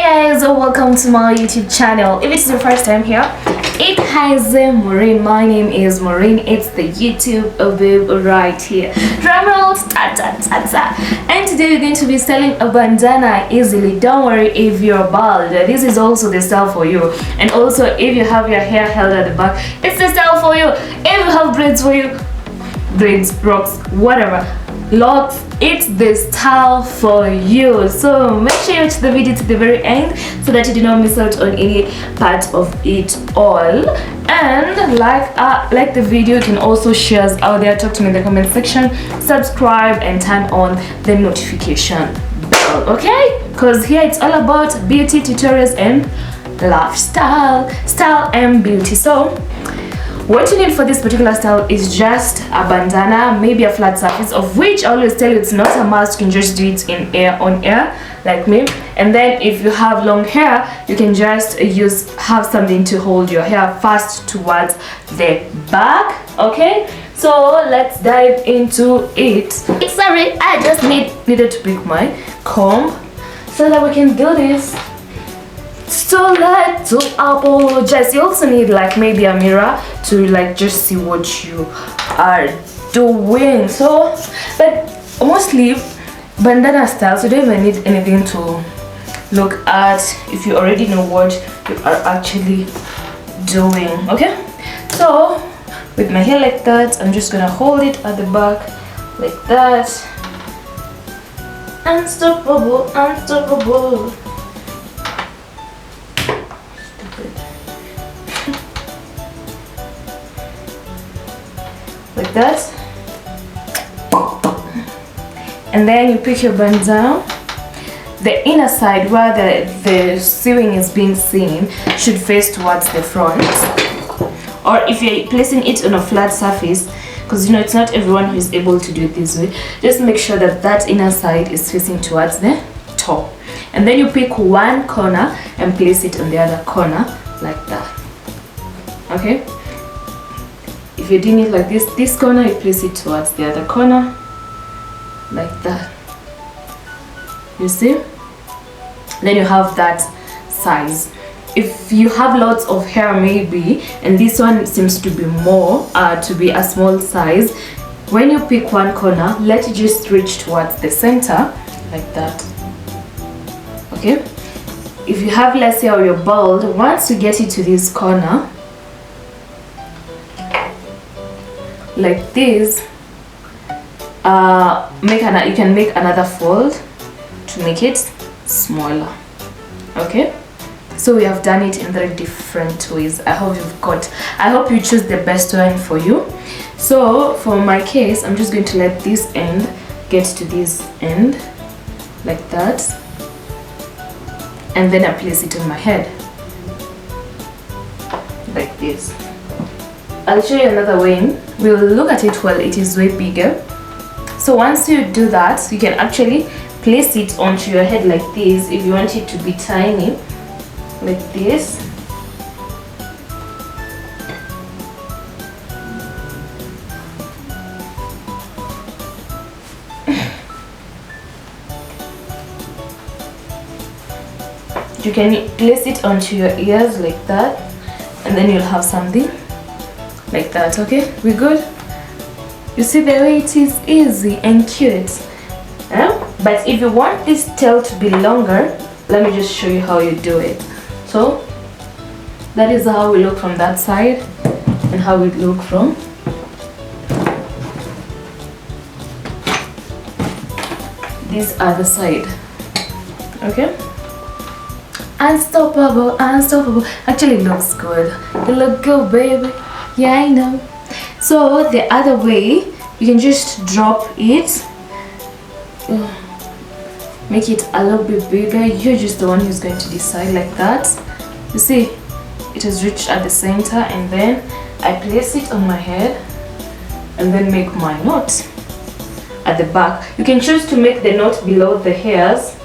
Hey guys, welcome to my YouTube channel. If it's your first time here, it has Maureen. My name is Maureen. It's the YouTube babe right here. Drum roll, ta ta ta ta. And today we're going to be styling a bandana easily. Don't worry if you're bald. This is also the style for you. And also if you have your hair held at the back, it's the style for you. If you have braids for you, braids, rocks, whatever, locks, it's the style for you. So make sure you watch the video to the very end so that you do not miss out on any part of it all. And like the video, you can also share us out there, talk to me in the comment section, subscribe and turn on the notification bell, okay? Because here it's all about beauty tutorials and lifestyle, style and beauty. So what you need for this particular style is just a bandana, maybe a flat surface, of which I always tell you it's not a must. You can just do it in air, on air, like me. And then if you have long hair, you can just have something to hold your hair fast towards the back, okay? So let's dive into it. Sorry, I just needed to pick my comb so that we can do this. So let's apologize. You also need like maybe a mirror to like just see what you are doing. So, but mostly bandana styles, you don't even need anything to look at if you already know what you are actually doing, okay? So with my hair like that, I'm just gonna hold it at the back like that. Unstoppable, unstoppable. Like that. And then you pick your bandana. The inner side where the sewing is being seen should face towards the front. Or if you're placing it on a flat surface, because you know it's not everyone who is able to do it this way, just make sure that that inner side is facing towards the top. And then you pick one corner and place it on the other corner like that, okay? If you're doing it like this corner, you place it towards the other corner like that, you see? Then you have that size. If you have lots of hair maybe, and this one seems to be more to be a small size, when you pick one corner, let it just reach towards the center like that, okay? If you have less hair or you're bald, once you get it to this corner like this, you can make another fold to make it smaller, okay? So we have done it in 3 different ways. I hope you choose the best one for you. So for my case, I'm just going to let this end get to this end like that, and then I place it on my head like this. I'll show you another way. We'll look at it while it is way bigger. So once you do that, you can actually place it onto your head like this if you want it to be tiny, like this. You can place it onto your ears like that, and then you'll have something like that, okay? We good? You see the way it is easy and cute, but if you want this tail to be longer, let me just show you how you do it. So that is how we look from that side and how we look from this other side, okay? Unstoppable, unstoppable. Actually it looks good. You look good, baby. Yeah, I know. So the other way, you can just drop it, make it a little bit bigger. You're just the one who's going to decide, like that. You see, it has reached at the center, and then I place it on my head and then make my knot at the back. You can choose to make the knot below the hairs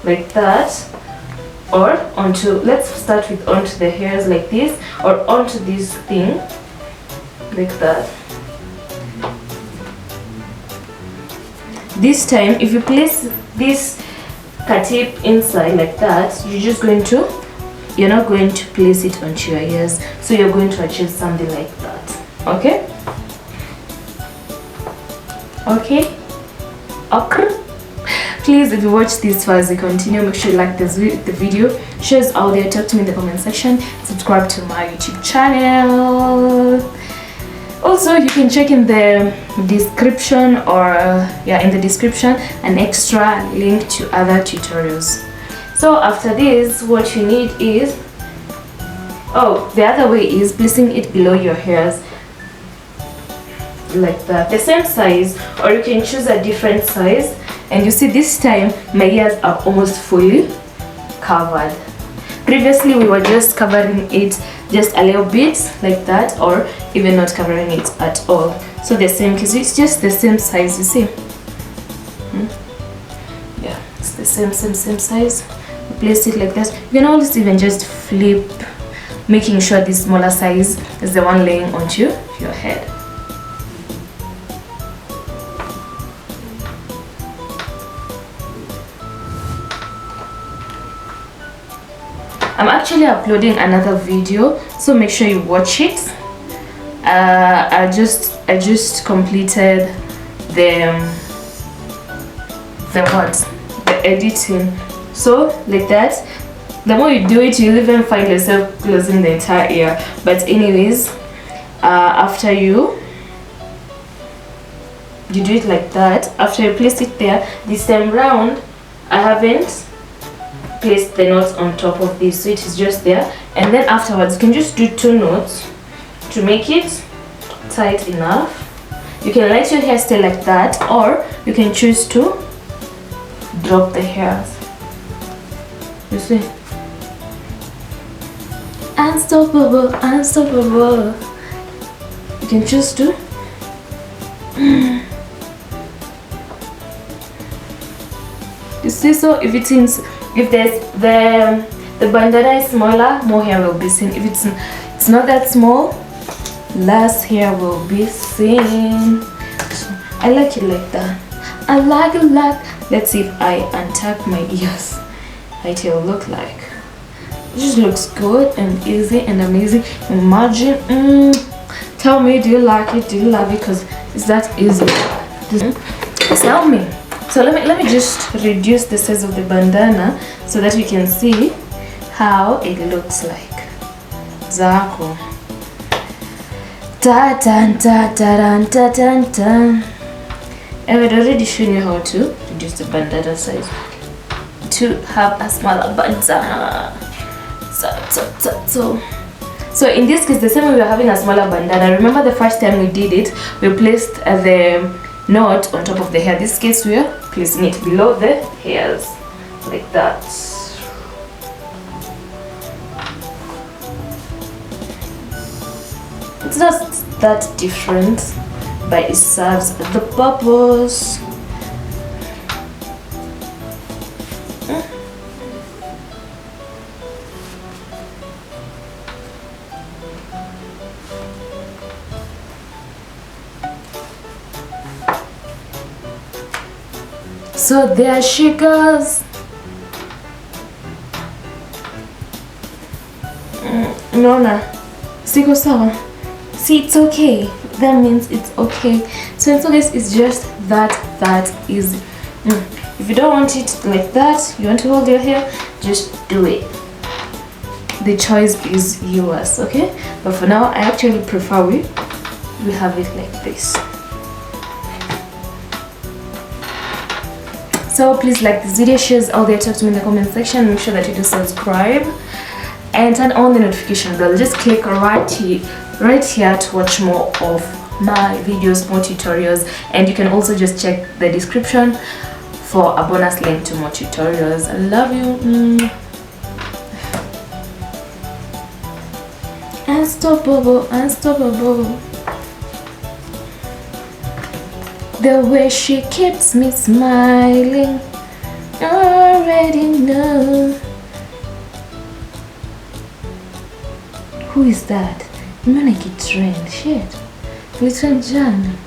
like that, or let's start with onto the hairs like this, or onto this thing like that. This time if you place this cut it inside like that, you're not going to place it onto your ears, so you're going to achieve something like that. Okay, okay. Please, if you watch this far as we continue, make sure you like the video, share it out there, talk to me in the comment section, subscribe to my YouTube channel. Also, you can check in the description, or in the description, an extra link to other tutorials. So after this, what you need is, the other way is placing it below your hairs like that, the same size, or you can choose a different size. And you see, this time my ears are almost fully covered. Previously we were just covering it just a little bit like that, or even not covering it at all. So the same case, it's just the same size, you see. Yeah, it's the same size. You place it like that. You can always even just flip, making sure the smaller size is the one laying onto your head. I'm actually uploading another video, so make sure you watch it. I just completed the editing. So like that, the more you do it, you'll even find yourself closing the entire ear. But anyways, after you do it like that, after you place it there, this time round I haven't place the knots on top of this, so it is just there. And then afterwards you can just do 2 knots to make it tight enough. You can let your hair stay like that, or you can choose to drop the hairs. You see, unstoppable, unstoppable. You can choose to you see. So if there's the bandana is smaller, more hair will be seen. If it's not that small, less hair will be seen. So I like it like that. I like it like. Let's see if I untuck my ears, how it will look like. It just looks good and easy and amazing. Imagine. Tell me, do you like it? Do you love it? Because it's that easy. Tell me. So let me just reduce the size of the bandana so that you can see how it looks like. Zako. Ta ta ta ta ta ta ta. I had already shown you how to reduce the bandana size to have a smaller bandana. So in this case, the same way we are having a smaller bandana. Remember the first time we did it, we placed the knot on top of the hair. This case we are placing it below the hairs like that. It's not that different, but it serves the purpose. So there she goes. Nona, siko sawa. See, it's okay. That means it's okay. So in this, it's just that easy. If you don't want it like that, you want to hold your hair, just do it. The choice is yours, okay? But for now, I actually prefer we have it like this. So please like this video, share out there, talk to me in the comment section. Make sure that you do subscribe and turn on the notification bell. Just click right here to watch more of my videos, more tutorials, and you can also just check the description for a bonus link to more tutorials. I love you. Unstoppable, unstoppable. The way she keeps me smiling, I already know. Who is that? I'm gonna get trained. Shit. We trained Jan.